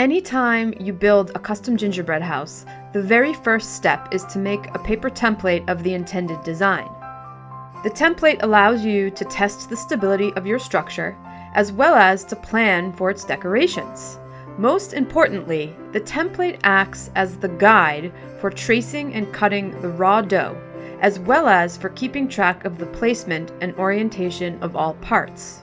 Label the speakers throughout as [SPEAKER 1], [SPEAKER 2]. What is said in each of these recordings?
[SPEAKER 1] Anytime you build a custom gingerbread house, the very first step is to make a paper template of the intended design. The template allows you to test the stability of your structure, as well as to plan for its decorations. Most importantly, the template acts as the guide for tracing and cutting the raw dough, as well as for keeping track of the placement and orientation of all parts.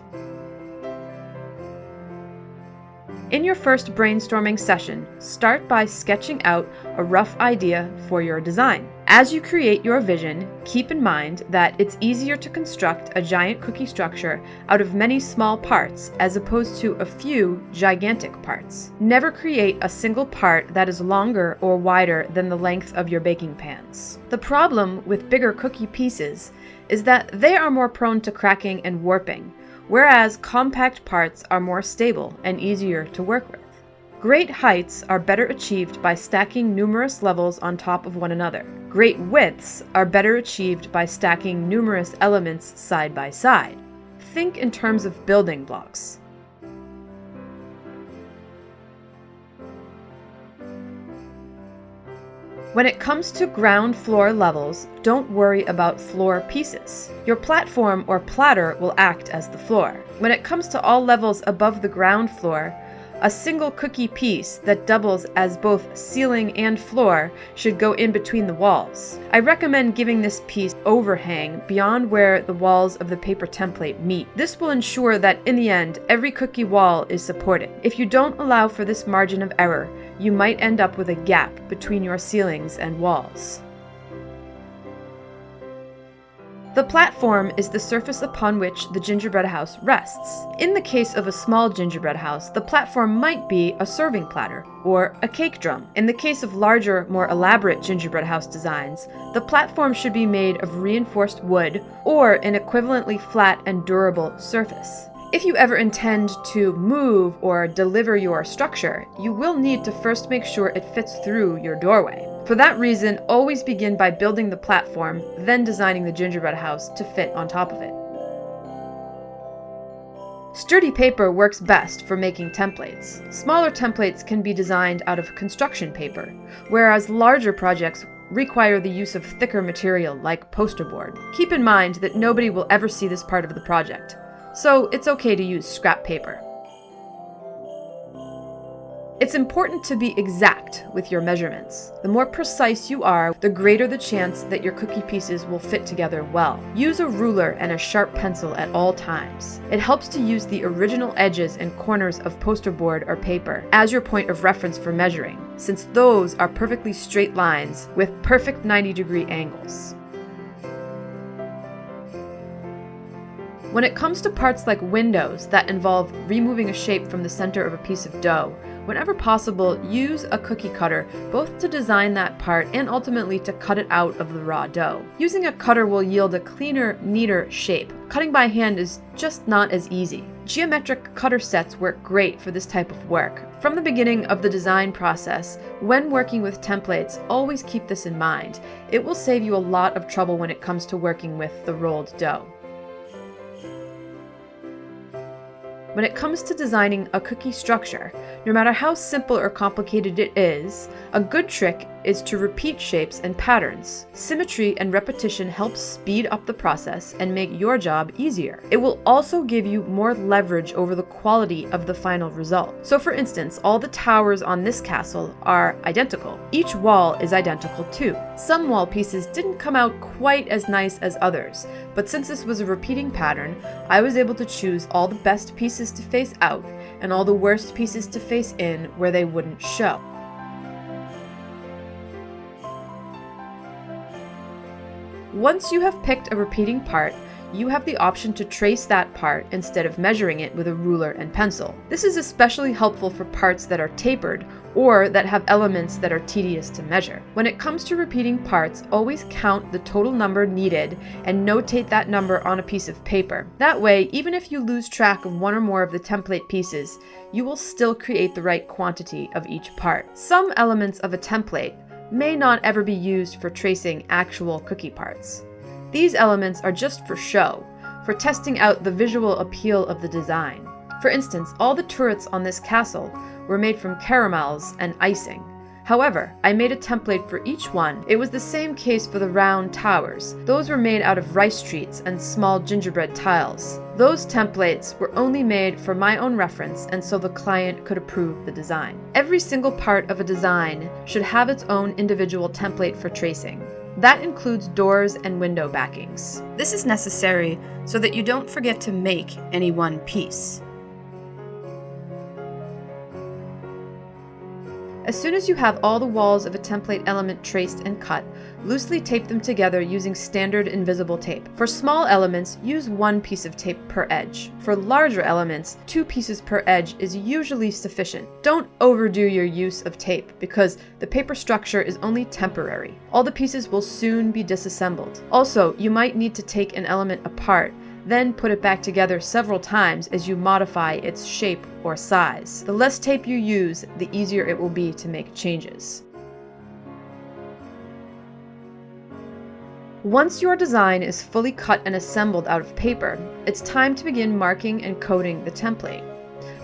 [SPEAKER 1] In your first brainstorming session, start by sketching out a rough idea for your design. As you create your vision, keep in mind that it's easier to construct a giant cookie structure out of many small parts as opposed to a few gigantic parts. Never create a single part that is longer or wider than the length of your baking pans. The problem with bigger cookie pieces is that they are more prone to cracking and warping, whereas compact parts are more stable and easier to work with. Great heights are better achieved by stacking numerous levels on top of one another. Great widths are better achieved by stacking numerous elements side by side. Think in terms of building blocks. When it comes to ground floor levels, don't worry about floor pieces. Your platform or platter will act as the floor. When it comes to all levels above the ground floor, a single cookie piece that doubles as both ceiling and floor should go in between the walls. I recommend giving this piece overhang beyond where the walls of the paper template meet. This will ensure that in the end, every cookie wall is supported. If you don't allow for this margin of error, you might end up with a gap between your ceilings and walls. The platform is the surface upon which the gingerbread house rests. In the case of a small gingerbread house, the platform might be a serving platter or a cake drum. In the case of larger, more elaborate gingerbread house designs, the platform should be made of reinforced wood or an equivalently flat and durable surface. If you ever intend to move or deliver your structure, you will need to first make sure it fits through your doorway. For that reason, always begin by building the platform, then designing the gingerbread house to fit on top of it. Sturdy paper works best for making templates. Smaller templates can be designed out of construction paper, whereas larger projects require the use of thicker material like poster board. Keep in mind that nobody will ever see this part of the project, so it's okay to use scrap paper. It's important to be exact with your measurements. The more precise you are, the greater the chance that your cookie pieces will fit together well. Use a ruler and a sharp pencil at all times. It helps to use the original edges and corners of poster board or paper as your point of reference for measuring, since those are perfectly straight lines with perfect 90-degree angles. When it comes to parts like windows that involve removing a shape from the center of a piece of dough, whenever possible, use a cookie cutter, both to design that part and ultimately to cut it out of the raw dough. Using a cutter will yield a cleaner, neater shape. Cutting by hand is just not as easy. Geometric cutter sets work great for this type of work. From the beginning of the design process, when working with templates, always keep this in mind. It will save you a lot of trouble when it comes to working with the rolled dough. When it comes to designing a cookie structure, no matter how simple or complicated it is, a good trick is to repeat shapes and patterns. Symmetry and repetition helps speed up the process and make your job easier. It will also give you more leverage over the quality of the final result. So for instance, all the towers on this castle are identical. Each wall is identical too. Some wall pieces didn't come out quite as nice as others, but since this was a repeating pattern, I was able to choose all the best pieces to face out and all the worst pieces to face in where they wouldn't show. Once you have picked a repeating part, you have the option to trace that part instead of measuring it with a ruler and pencil. This is especially helpful for parts that are tapered or that have elements that are tedious to measure. When it comes to repeating parts, always count the total number needed and notate that number on a piece of paper. That way, even if you lose track of one or more of the template pieces, you will still create the right quantity of each part. Some elements of a template may not ever be used for tracing actual cookie parts. These elements are just for show, for testing out the visual appeal of the design. For instance, all the turrets on this castle were made from caramels and icing. However, I made a template for each one. It was the same case for the round towers. Those were made out of rice treats and small gingerbread tiles. Those templates were only made for my own reference, and so the client could approve the design. Every single part of a design should have its own individual template for tracing. That includes doors and window backings. This is necessary so that you don't forget to make any one piece. As soon as you have all the walls of a template element traced and cut, loosely tape them together using standard invisible tape. For small elements, use one piece of tape per edge. For larger elements, 2 pieces per edge is usually sufficient. Don't overdo your use of tape because the paper structure is only temporary. All the pieces will soon be disassembled. Also, you might need to take an element apart, then put it back together several times as you modify its shape or size. The less tape you use, the easier it will be to make changes. Once your design is fully cut and assembled out of paper, it's time to begin marking and coding the template.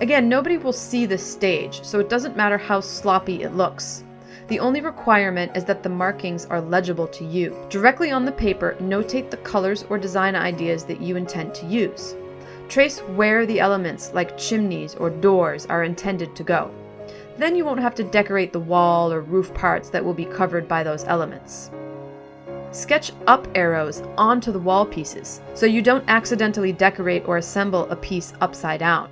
[SPEAKER 1] Again, nobody will see this stage, so it doesn't matter how sloppy it looks. The only requirement is that the markings are legible to you. Directly on the paper, notate the colors or design ideas that you intend to use. Trace where the elements, like chimneys or doors, are intended to go. Then you won't have to decorate the wall or roof parts that will be covered by those elements. Sketch up arrows onto the wall pieces, so you don't accidentally decorate or assemble a piece upside down.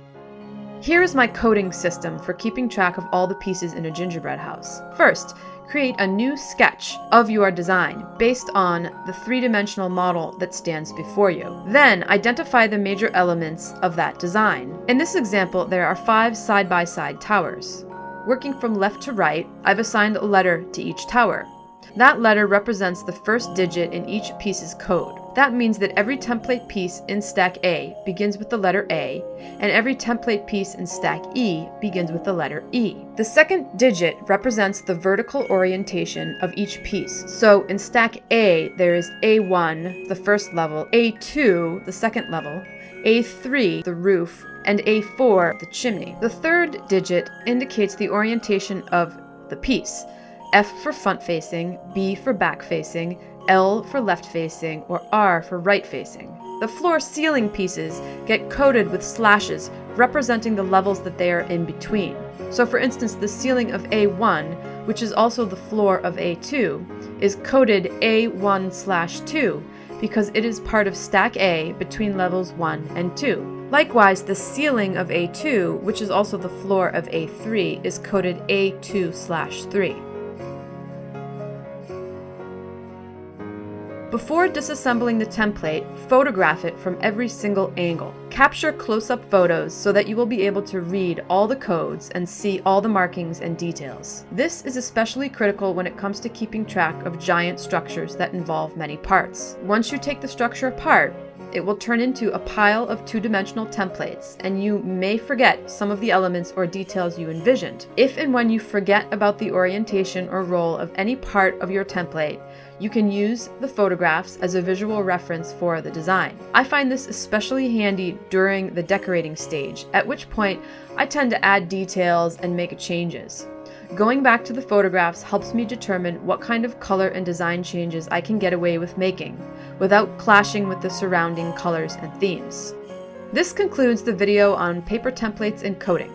[SPEAKER 1] Here is my coding system for keeping track of all the pieces in a gingerbread house. First, create a new sketch of your design based on the 3-dimensional model that stands before you. Then, identify the major elements of that design. In this example, there are 5 side-by-side towers. Working from left to right, I've assigned a letter to each tower. That letter represents the first digit in each piece's code. That means that every template piece in stack A begins with the letter A, and every template piece in stack E begins with the letter E. The second digit represents the vertical orientation of each piece. So in stack A, there is A1, the first level, A2, the second level, A3, the roof, and A4, the chimney. The third digit indicates the orientation of the piece. F for front-facing, B for back-facing, L for left-facing, or R for right-facing. The floor-ceiling pieces get coded with slashes representing the levels that they are in between. So for instance, the ceiling of A1, which is also the floor of A2, is coded A1/2 because it is part of stack A between levels 1 and 2. Likewise, the ceiling of A2, which is also the floor of A3, is coded A2/3. Before disassembling the template, photograph it from every single angle. Capture close-up photos so that you will be able to read all the codes and see all the markings and details. This is especially critical when it comes to keeping track of giant structures that involve many parts. Once you take the structure apart, it will turn into a pile of 2-dimensional templates, and you may forget some of the elements or details you envisioned. If and when you forget about the orientation or role of any part of your template, you can use the photographs as a visual reference for the design. I find this especially handy during the decorating stage, at which point I tend to add details and make changes. Going back to the photographs helps me determine what kind of color and design changes I can get away with making, without clashing with the surrounding colors and themes. This concludes the video on paper templates and coding.